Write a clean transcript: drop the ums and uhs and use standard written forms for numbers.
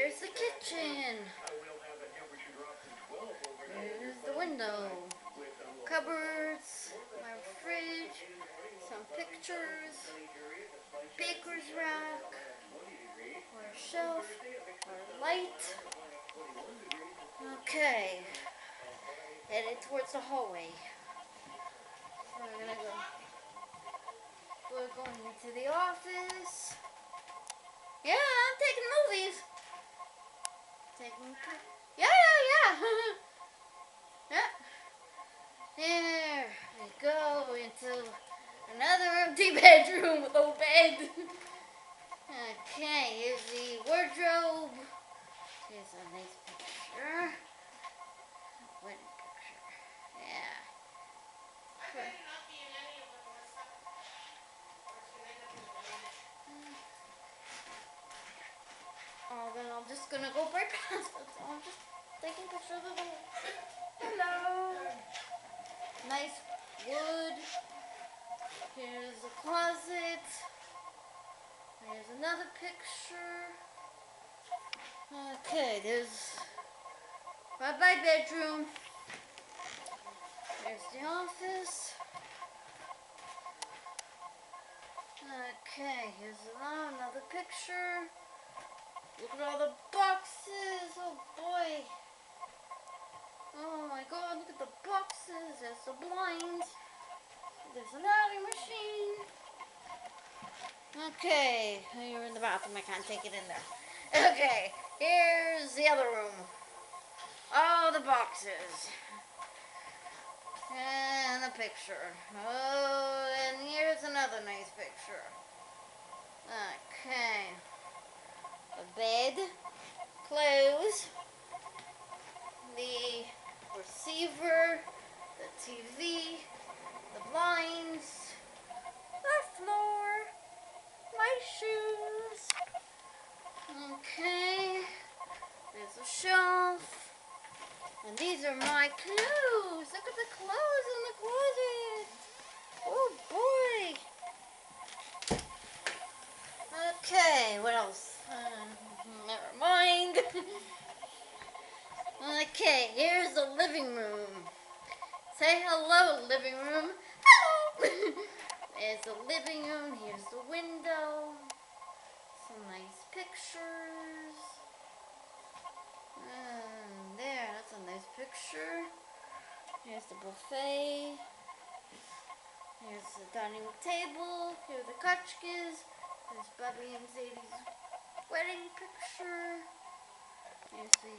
Here's the kitchen. Here's the window. Cupboards. My fridge. Some pictures. Baker's rack. Our shelf. Our light. Okay. Headed towards the hallway. So we're gonna go. We're going into the office. Yeah, I'm taking movies. Yeah. Yeah. There we go into another empty bedroom with no bed. Okay, here's the wardrobe. Here's a nice picture. Wedding picture. Yeah. Oh, then I'm just gonna go right past it. I'm just taking pictures of the. Hello. Nice wood. Here's a closet. Here's another picture. Okay, there's my bedroom. There's the office. Okay, here's another picture. Look at all the boxes. Oh boy. Oh my god, look at the boxes. There's the blinds. There's an adding machine. Okay, you're in the bathroom. I can't take it in there. Okay, here's the other room. All the boxes. And a picture. Oh, and here's another nice picture. Okay. A bed. Clothes. The receiver. The TV. The blinds. The floor. My shoes. Okay. There's a shelf. And these are my clothes. Look at the clothes in the closet. Oh boy. Okay, what else? Never mind. Okay, here's the living room. Say hello, living room. Hello. There's the living room. Here's the window. Some nice pictures. There, that's a nice picture. Here's the buffet. Here's the dining room table. Here are the kachkas. There's Bobby and Zadie's wedding picture. Here's the